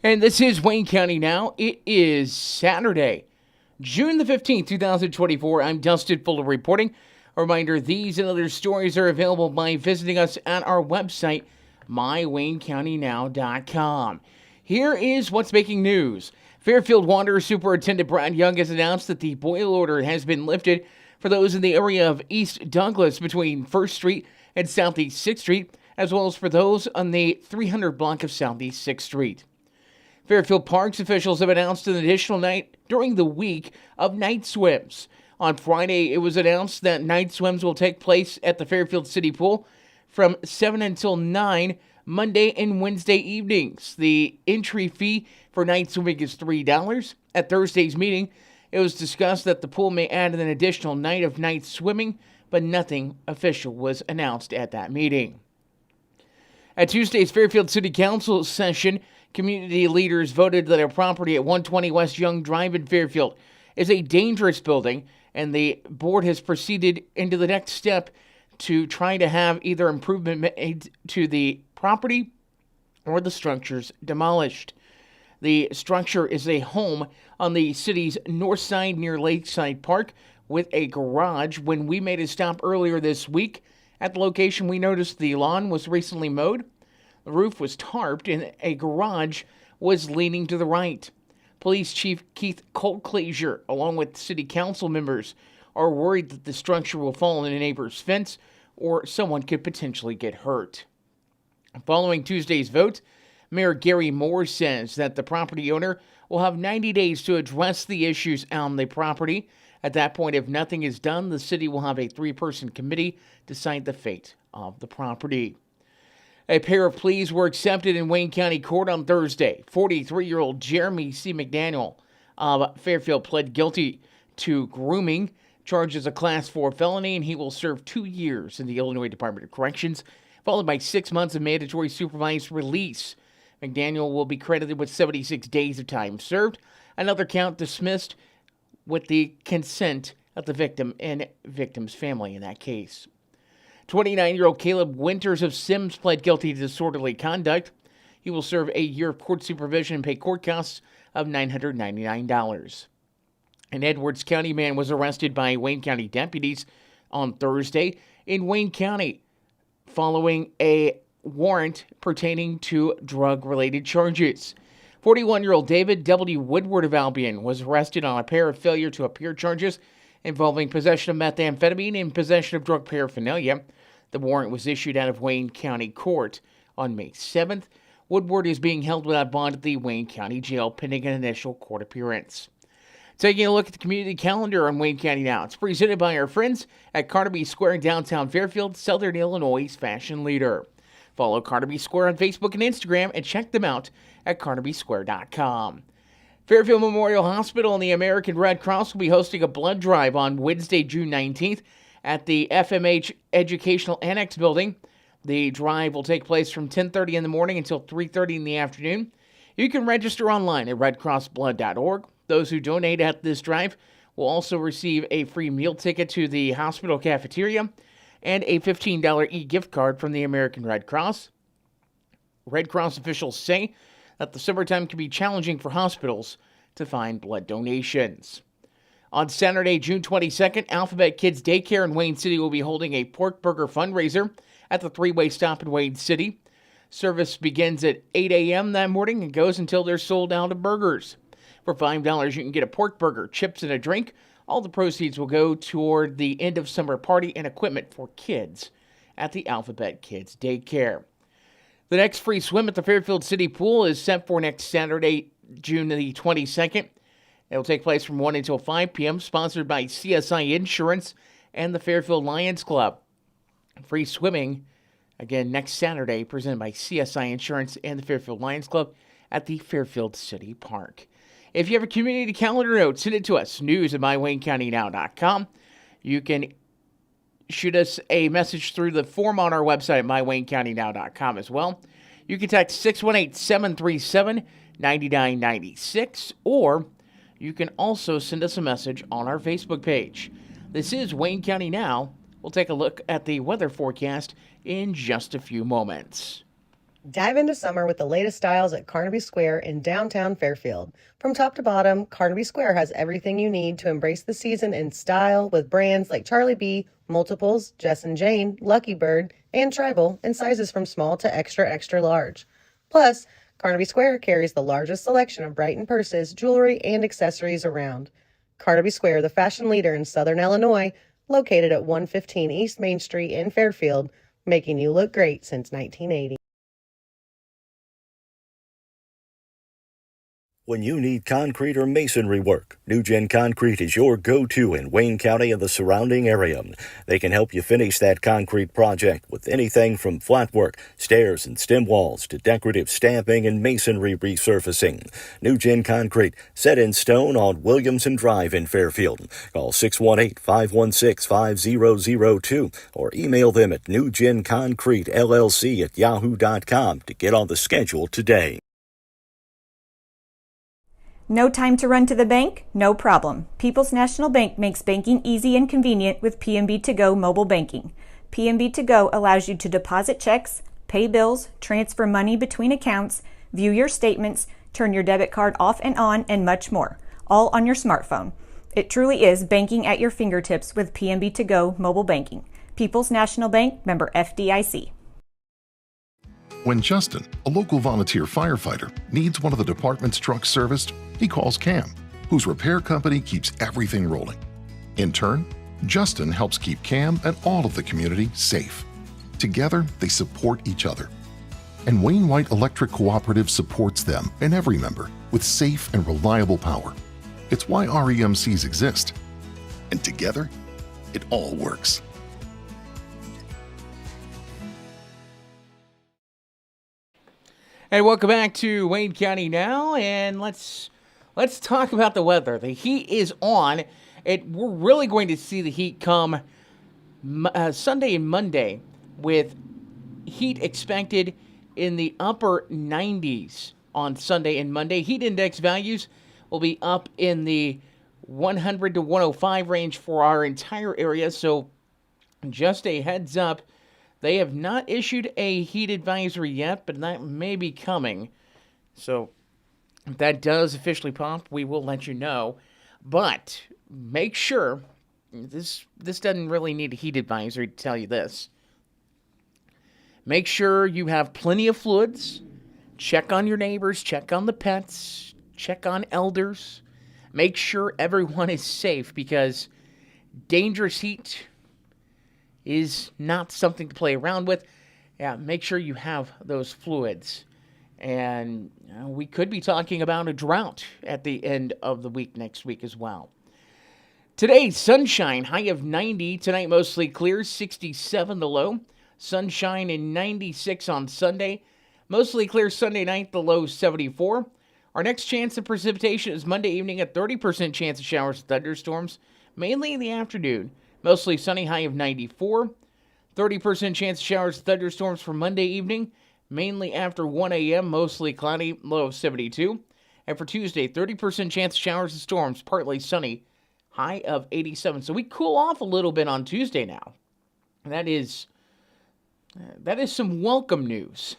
And this is Wayne County Now. It is Saturday, June the 15th, 2024. I'm Dustin Fuller reporting. A reminder, these and other stories are available by visiting us at our website, mywaynecountynow.com. Here is what's making news. Fairfield Water Superintendent Brad Young has announced that the boil order has been lifted for those in the area of East Douglas between 1st Street and Southeast 6th Street, as well as for those on the 300 block of Southeast 6th Street. Fairfield Parks officials have announced an additional night during the week of night swims. On Friday, it was announced that night swims will take place at the Fairfield City Pool from 7 until 9 Monday and Wednesday evenings. The entry fee for night swimming is $3. At Thursday's meeting, it was discussed that the pool may add an additional night of night swimming, but nothing official was announced at that meeting. At Tuesday's Fairfield City Council session, community leaders voted that a property at 120 West Young Drive in Fairfield is a dangerous building, and the board has proceeded into the next step to try to have either improvement made to the property or the structures demolished. The structure is a home on the city's north side near Lakeside Park with a garage. When we made a stop earlier this week at the location, we noticed the lawn was recently mowed. The roof was tarped and a garage was leaning to the right. Police Chief Keith Colclazier, along with city council members, are worried that the structure will fall on a neighbor's fence or someone could potentially get hurt. Following Tuesday's vote, Mayor Gary Moore says that the property owner will have 90 days to address the issues on the property. At that point, if nothing is done, the city will have a 3-person committee decide the fate of the property. A pair of pleas were accepted in Wayne County Court on Thursday. 43-year-old Jeremy C. McDaniel of Fairfield pled guilty to grooming, charged as a Class 4 felony, and he will serve 2 years in the Illinois Department of Corrections, followed by 6 months of mandatory supervised release. McDaniel will be credited with 76 days of time served. Another count dismissed with the consent of the victim and victim's family in that case. 29-year-old Caleb Winters of Sims pled guilty to disorderly conduct. He will serve a year of court supervision and pay court costs of $999. An Edwards County man was arrested by Wayne County deputies on Thursday in Wayne County following a warrant pertaining to drug-related charges. 41-year-old David W. Woodward of Albion was arrested on a pair of failure to appear charges involving possession of methamphetamine and possession of drug paraphernalia. The warrant was issued out of Wayne County Court on May 7th. Woodward is being held without bond at the Wayne County Jail pending an initial court appearance. Taking a look at the community calendar on Wayne County Now. It's presented by our friends at Carnaby Square in downtown Fairfield, Southern Illinois' fashion leader. Follow Carnaby Square on Facebook and Instagram and check them out at carnabysquare.com. Fairfield Memorial Hospital and the American Red Cross will be hosting a blood drive on Wednesday, June 19th at the FMH Educational Annex building. The drive will take place from 10:30 in the morning until 3:30 in the afternoon. You can register online at redcrossblood.org. Those who donate at this drive will also receive a free meal ticket to the hospital cafeteria and a $15 e-gift card from the American Red Cross. Red Cross officials say that the summertime can be challenging for hospitals to find blood donations. On Saturday, June 22nd, Alphabet Kids Daycare in Wayne City will be holding a pork burger fundraiser at the three-way stop in Wayne City. Service begins at 8 a.m. that morning and goes until they're sold out of burgers. For $5, you can get a pork burger, chips, and a drink. All the proceeds will go toward the end of summer party and equipment for kids at the Alphabet Kids Daycare. The next free swim at the Fairfield City Pool is set for next Saturday, June the 22nd. It will take place from 1 until 5 p.m., sponsored by CSI Insurance and the Fairfield Lions Club. Free swimming, again, next Saturday, presented by CSI Insurance and the Fairfield Lions Club at the Fairfield City Park. If you have a community calendar note, send it to us, news@mywaynecountynow.com. You can shoot us a message through the form on our website at mywaynecountynow.com as well. You can text 618-737-9996, or you can also send us a message on our Facebook page. This is Wayne County Now. We'll take a look at the weather forecast in just a few moments. Dive into summer with the latest styles at Carnaby Square in downtown Fairfield. From top to bottom, Carnaby Square has everything you need to embrace the season in style with brands like Charlie B, Multiples, Jess and Jane, Lucky Bird, and Tribal in sizes from small to extra, extra large. Plus, Carnaby Square carries the largest selection of Brighton purses, jewelry, and accessories around. Carnaby Square, the fashion leader in Southern Illinois, located at 115 East Main Street in Fairfield, making you look great since 1980. When you need concrete or masonry work, New Gen Concrete is your go-to in Wayne County and the surrounding area. They can help you finish that concrete project with anything from flat work, stairs and stem walls to decorative stamping and masonry resurfacing. New Gen Concrete, set in stone on Williamson Drive in Fairfield. Call 618-516-5002 or email them at newgenconcretellc@yahoo.com to get on the schedule today. No time to run to the bank? No problem. People's National Bank makes banking easy and convenient with PNB To Go mobile banking. PNB To Go allows you to deposit checks, pay bills, transfer money between accounts, view your statements, turn your debit card off and on, and much more, all on your smartphone. It truly is banking at your fingertips with PNB To Go mobile banking. People's National Bank, member FDIC. When Justin, a local volunteer firefighter, needs one of the department's trucks serviced, he calls CAM, whose repair company keeps everything rolling. In turn, Justin helps keep CAM and all of the community safe. Together, they support each other. And Wayne White Electric Cooperative supports them and every member with safe and reliable power. It's why REMCs exist. And together, it all works. And welcome back to Wayne County Now, and let's talk about the weather. The heat is on. We're really going to see the heat come Sunday and Monday, with heat expected in the upper 90s on Sunday and Monday. Heat index values will be up in the 100 to 105 range for our entire area, so just a heads up. They have not issued a heat advisory yet, but that may be coming. So if that does officially pop, we will let you know. But make sure, this doesn't really need a heat advisory to tell you this. Make sure you have plenty of fluids. Check on your neighbors, check on the pets, check on elders. Make sure everyone is safe, because dangerous heat is not something to play around with. Yeah, make sure you have those fluids. And we could be talking about a drought at the end of the week next week as well. Today, sunshine, high of 90. Tonight, mostly clear, 67 the low. Sunshine and 96 on Sunday. Mostly clear Sunday night, the low 74. Our next chance of precipitation is Monday evening, a 30% chance of showers and thunderstorms, mainly in the afternoon. Mostly sunny, high of 94. 30% chance of showers and thunderstorms for Monday evening, mainly after 1 a.m., mostly cloudy, low of 72. And for Tuesday, 30% chance of showers and storms, partly sunny, high of 87. So we cool off a little bit on Tuesday now. And that is some welcome news.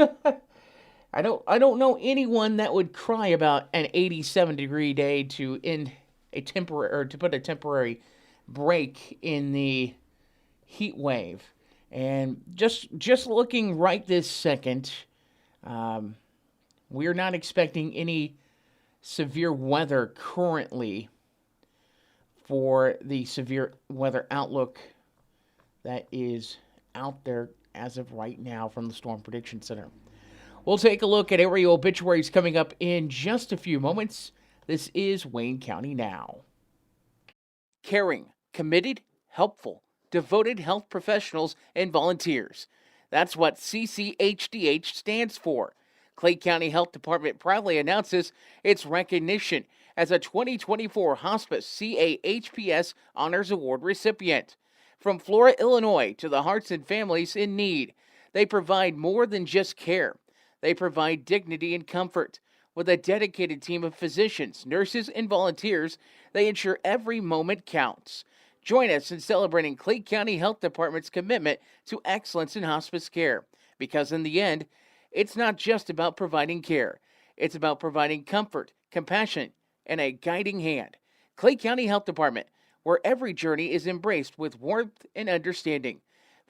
I don't know anyone that would cry about an 87-degree day to end a temporary, or to put a temporary break in the heat wave. And just looking right this second, we're not expecting any severe weather currently for the severe weather outlook that is out there as of right now from the Storm Prediction Center. We'll take a look at area obituaries coming up in just a few moments. This is Wayne County Now. Caring, committed, helpful, devoted health professionals and volunteers. That's what CCHDH stands for. Clay County Health Department proudly announces its recognition as a 2024 Hospice CAHPS Honors Award recipient. From Flora, Illinois to the hearts and families in need, they provide more than just care. They provide dignity and comfort. With a dedicated team of physicians, nurses, and volunteers, they ensure every moment counts. Join us in celebrating Clay County Health Department's commitment to excellence in hospice care, because in the end, It's not just about providing care, it's about providing comfort, compassion, and a guiding hand. Clay County Health Department, where every journey is embraced with warmth and understanding.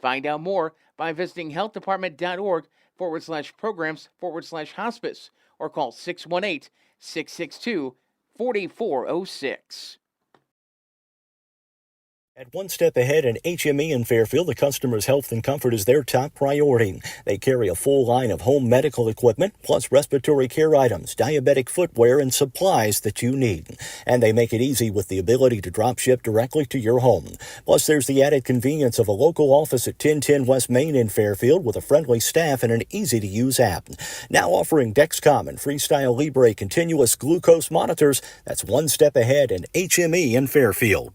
Find out more by visiting healthdepartment.org/programs/hospice or call 618 662 4406. At one step ahead in HME in Fairfield, the customer's health and comfort is their top priority. They carry a full line of home medical equipment, plus respiratory care items, diabetic footwear, and supplies that you need. And they make it easy with the ability to drop ship directly to your home. Plus, there's the added convenience of a local office at 1010 West Main in Fairfield with a friendly staff and an easy-to-use app. Now offering Dexcom and Freestyle Libre continuous glucose monitors. That's one step ahead in HME in Fairfield.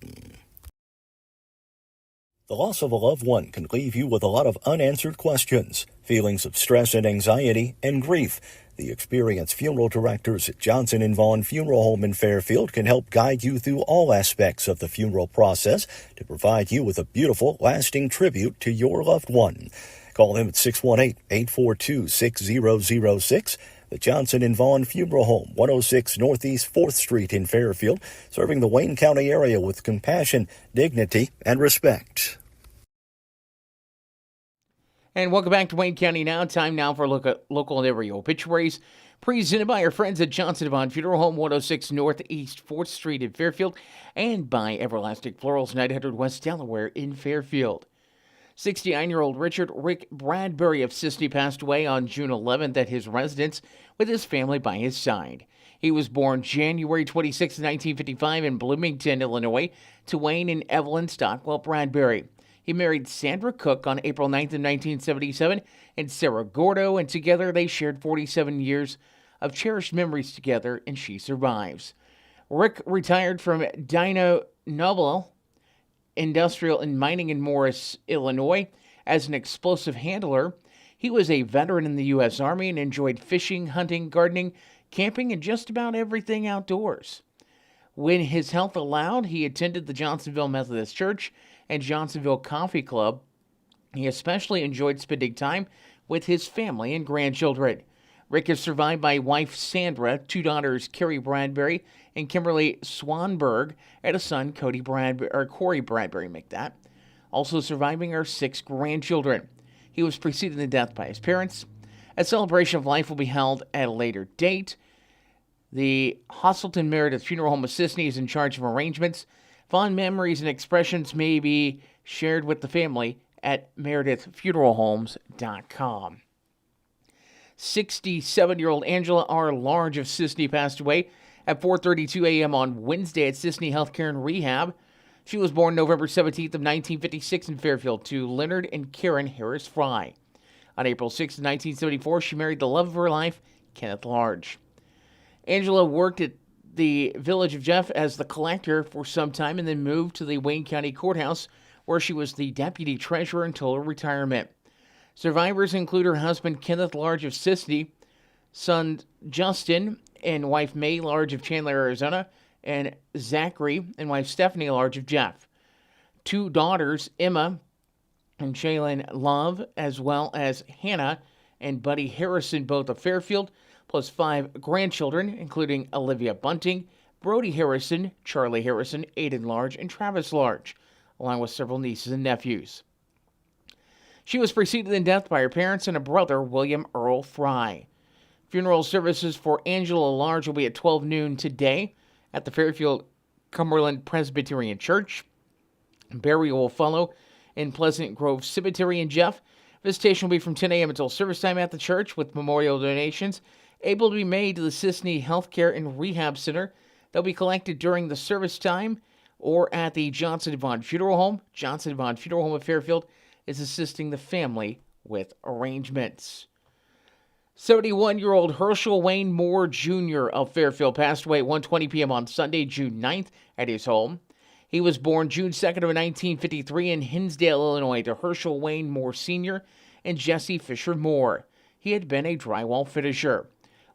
The loss of a loved one can leave you with a lot of unanswered questions, feelings of stress and anxiety, and grief. The experienced funeral directors at Johnson & Vaughn Funeral Home in Fairfield can help guide you through all aspects of the funeral process to provide you with a beautiful, lasting tribute to your loved one. Call them at 618-842-6006. The Johnson & Vaughn Funeral Home, 106 Northeast 4th Street in Fairfield, serving the Wayne County area with compassion, dignity, and respect. And welcome back to Wayne County Now. Time now for a look at local and area obituaries, presented by our friends at Johnson & Vaughn Funeral Home, 106 Northeast 4th Street in Fairfield, and by Everlasting Florals, 900 West Delaware in Fairfield. 69-year-old Richard Rick Bradbury of Sisney passed away on June 11th at his residence with his family by his side. He was born January 26, 1955 in Bloomington, Illinois, to Wayne and Evelyn Stockwell Bradbury. He married Sandra Cook on April 9th of 1977 and Sarah Gordo, and together they shared 47 years of cherished memories together, and she survives. Rick retired from Dyno Nobel Industrial and Mining in Morris, Illinois, as an explosive handler. He was a veteran in the U.S. Army and enjoyed fishing, hunting, gardening, camping, and just about everything outdoors. When his health allowed, he attended the Johnsonville Methodist Church and Johnsonville Coffee Club. He especially enjoyed spending time with his family and grandchildren. Rick is survived by wife Sandra, two daughters Carrie Bradbury and Kimberly Swanberg, and a son Corey Bradbury. Also surviving are 6 grandchildren. He was preceded in death by his parents. A celebration of life will be held at a later date. The Hosselton Meredith Funeral Home of Sisney is in charge of arrangements. Fond memories and expressions may be shared with the family at meredithfuneralhomes.com. 67-year-old Angela R. Large of Sisney passed away at 4:32 a.m. on Wednesday at Sisney Healthcare and Rehab. She was born November 17th of 1956 in Fairfield to Leonard and Karen Harris Fry. On April 6th, 1974, she married the love of her life, Kenneth Large. Angela worked at the Village of Jeff as the collector for some time and then moved to the Wayne County Courthouse, where she was the deputy treasurer until her retirement. Survivors include her husband, Kenneth Large of Sisney, son Justin, and wife May Large of Chandler, Arizona, and Zachary and wife Stephanie Large of Jeff. 2 daughters, Emma and Shaylin Love, as well as Hannah and Buddy Harrison, both of Fairfield, plus 5 grandchildren, including Olivia Bunting, Brody Harrison, Charlie Harrison, Aiden Large, and Travis Large, along with several nieces and nephews. She was preceded in death by her parents and a brother, William Earl Fry. Funeral services for Angela Large will be at 12 noon today at the Fairfield Cumberland Presbyterian Church. Burial will follow in Pleasant Grove Cemetery in Jeff. Visitation will be from 10 a.m. until service time at the church, with memorial donations able to be made to the Sisney Healthcare and Rehab Center. They'll be collected during the service time or at the Johnson & Vaughn Funeral Home. Johnson & Vaughn Funeral Home of Fairfield is assisting the family with arrangements. 71-year-old Herschel Wayne Moore Jr. of Fairfield passed away at 1:20 p.m. on Sunday, June 9th at his home. He was born June 2nd of 1953 in Hinsdale, Illinois, to Herschel Wayne Moore Sr. and Jessie Fisher Moore. He had been a drywall finisher.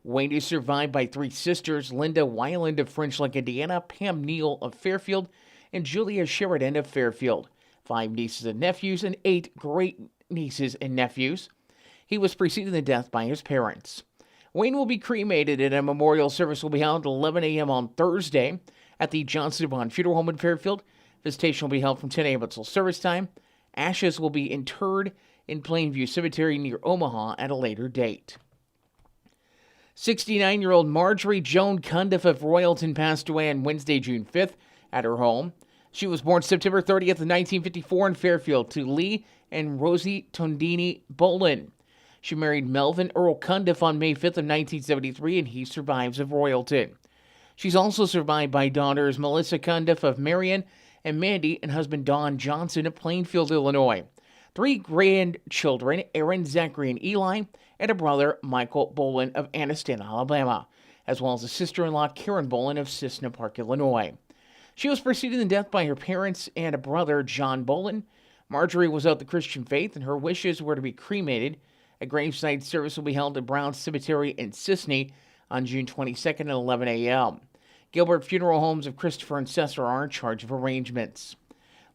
Wayne is survived by 3 sisters, Linda Weiland of French Lick, Indiana, Pam Neal of Fairfield, and Julia Sheridan of Fairfield. 5 nieces and nephews and 8 great-nieces and nephews. He was preceded in death by his parents. Wayne will be cremated, and a memorial service will be held at 11 a.m. on Thursday at the Johnson Bond Funeral Home in Fairfield. Visitation will be held from 10 a.m. until service time. Ashes will be interred in Plainview Cemetery near Omaha at a later date. 69-year-old Marjorie Joan Cundiff of Royalton passed away on Wednesday, June 5th at her home. She was born September 30th, 1954 in Fairfield to Lee and Rosie Tondini Bolin. She married Melvin Earl Cundiff on May 5th of 1973, and he survives of Royalton. She's also survived by daughters Melissa Cundiff of Marion and Mandy and husband Don Johnson of Plainfield, Illinois. 3 grandchildren, Aaron, Zachary, and Eli, and a brother, Michael Bolin of Anniston, Alabama, as well as a sister-in-law, Karen Bolin of Cissna Park, Illinois. She was preceded in death by her parents and a brother, John Bolin. Marjorie was of the Christian faith, and her wishes were to be cremated. A graveside service will be held at Brown Cemetery in Sisney on June 22nd at 11 a.m. Gilbert Funeral Homes of Christopher and Cesar are in charge of arrangements.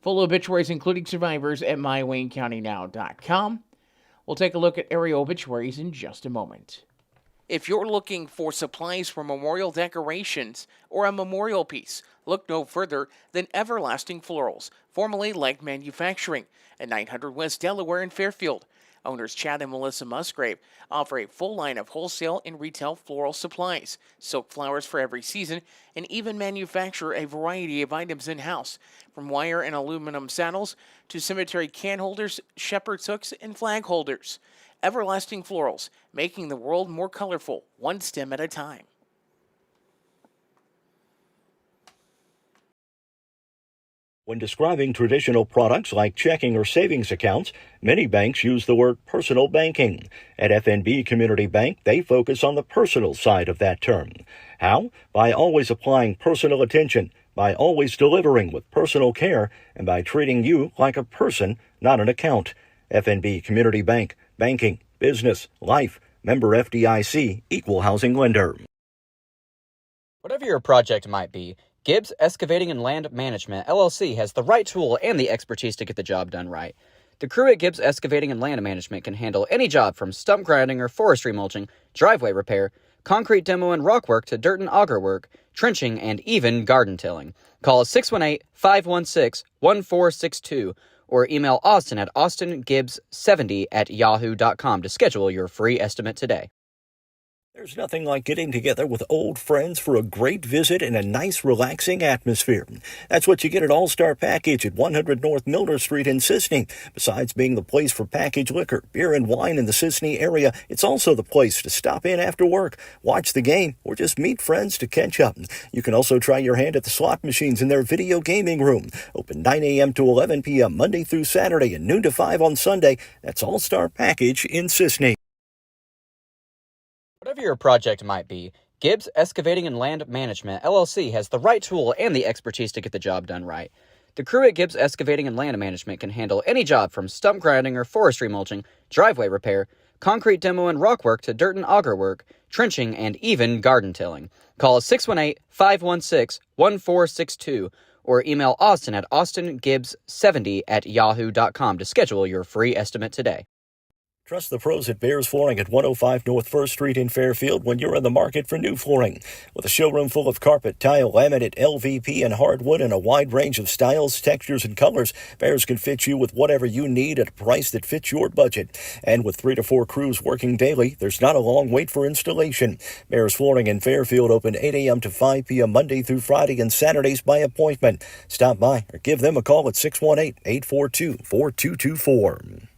Full obituaries, including survivors, at mywaynecountynow.com. We'll take a look at area obituaries in just a moment. If you're looking for supplies for memorial decorations or a memorial piece, look no further than Everlasting Florals, formerly Leg Manufacturing, at 900 West Delaware in Fairfield. Owners Chad and Melissa Musgrave offer a full line of wholesale and retail floral supplies, silk flowers for every season, and even manufacture a variety of items in-house, from wire and aluminum saddles to cemetery can holders, shepherd's hooks, and flag holders. Everlasting Florals, making the world more colorful, one stem at a time. When describing traditional products like checking or savings accounts, many banks use the word personal banking. At FNB Community Bank, they focus on the personal side of that term. How? By always applying personal attention, by always delivering with personal care, and by treating you like a person, not an account. FNB Community Bank, banking, business, life, member FDIC, equal housing lender. Whatever your project might be, Gibbs Excavating and Land Management, LLC, has the right tool and the expertise to get the job done right. The crew at Gibbs Excavating and Land Management can handle any job from stump grinding or forestry mulching, driveway repair, concrete demo and rock work to dirt and auger work, trenching, and even garden tilling. Call us 618-516-1462 or email Austin at austingibbs70@yahoo.com to schedule your free estimate today. There's nothing like getting together with old friends for a great visit in a nice, relaxing atmosphere. That's what you get at All-Star Package at 100 North Milner Street in Sisney. Besides being the place for packaged liquor, beer, and wine in the Sisney area, it's also the place to stop in after work, watch the game, or just meet friends to catch up. You can also try your hand at the slot machines in their video gaming room. Open 9 a.m. to 11 p.m. Monday through Saturday and noon to 5 on Sunday. That's All-Star Package in Sisney. Whatever your project might be, Gibbs Excavating and Land Management, LLC, has the right tool and the expertise to get the job done right. The crew at Gibbs Excavating and Land Management can handle any job from stump grinding or forestry mulching, driveway repair, concrete demo and rock work to dirt and auger work, trenching, and even garden tilling. Call us 618-516-1462 or email Austin at austingibbs70@yahoo.com to schedule your free estimate today. Trust the pros at Bears Flooring at 105 North 1st Street in Fairfield when you're in the market for new flooring. With a showroom full of carpet, tile, laminate, LVP, and hardwood in a wide range of styles, textures, and colors, Bears can fit you with whatever you need at a price that fits your budget. And with 3 to 4 crews working daily, there's not a long wait for installation. Bears Flooring in Fairfield open 8 a.m. to 5 p.m. Monday through Friday and Saturdays by appointment. Stop by or give them a call at 618-842-4224.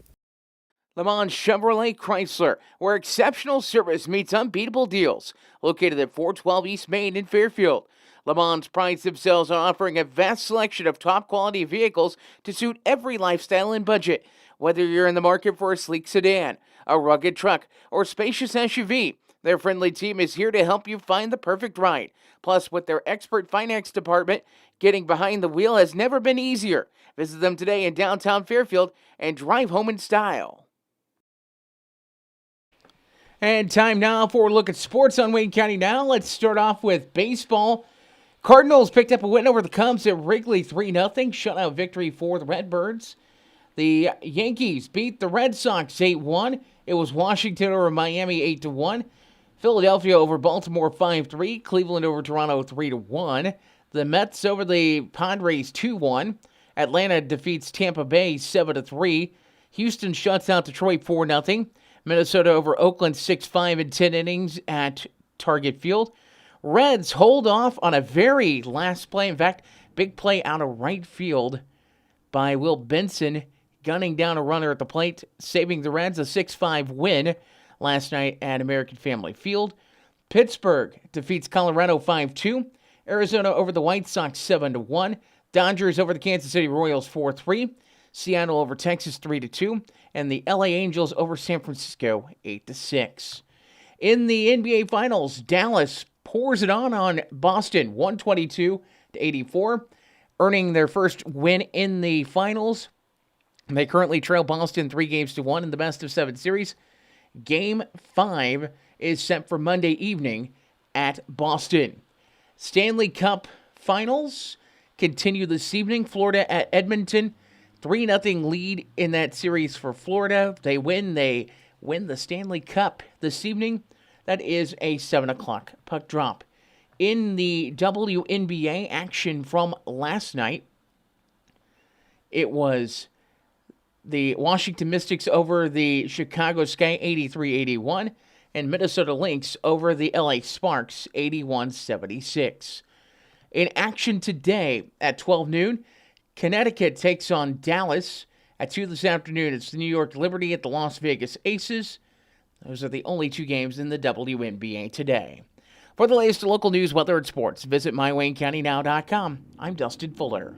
Le Mans Chevrolet Chrysler, where exceptional service meets unbeatable deals. Located at 412 East Main in Fairfield. Le Mans prides themselves on offering a vast selection of top-quality vehicles to suit every lifestyle and budget. Whether you're in the market for a sleek sedan, a rugged truck, or spacious SUV, their friendly team is here to help you find the perfect ride. Plus, with their expert finance department, getting behind the wheel has never been easier. Visit them today in downtown Fairfield and drive home in style. And time now for a look at sports on Wayne County Now. Let's start off with baseball. Cardinals picked up a win over the Cubs at Wrigley 3-0. Shutout victory for the Redbirds. The Yankees beat the Red Sox 8-1. It was Washington over Miami 8-1. Philadelphia over Baltimore 5-3. Cleveland over Toronto 3-1. The Mets over the Padres 2-1. Atlanta defeats Tampa Bay 7-3. Houston shuts out Detroit 4-0. Minnesota over Oakland 6-5 in 10 innings at Target Field. Reds hold off on a very last play. In fact, big play out of right field by Will Benson, gunning down a runner at the plate, saving the Reds a 6-5 win last night at American Family Field. Pittsburgh defeats Colorado 5-2. Arizona over the White Sox 7-1. Dodgers over the Kansas City Royals 4-3. Seattle over Texas 3-2. And the LA Angels over San Francisco 8-6. In the NBA Finals, Dallas pours it on Boston 122-84, earning their first win in the finals. They currently trail Boston 3-1 in the best-of-7 series. Game 5 is set for Monday evening at Boston. Stanley Cup Finals continue this evening. Florida at Edmonton. 3-0 lead in that series for Florida. They win the Stanley Cup this evening. That is a 7 o'clock puck drop. In the WNBA action from last night, it was the Washington Mystics over the Chicago Sky 83-81, and Minnesota Lynx over the LA Sparks 81-76. In action today at 12 noon, Connecticut takes on Dallas. At 2 this afternoon, it's the New York Liberty at the Las Vegas Aces. Those are the only 2 games in the WNBA today. For the latest local news, weather, and sports, visit mywaynecountynow.com. I'm Dustin Fuller.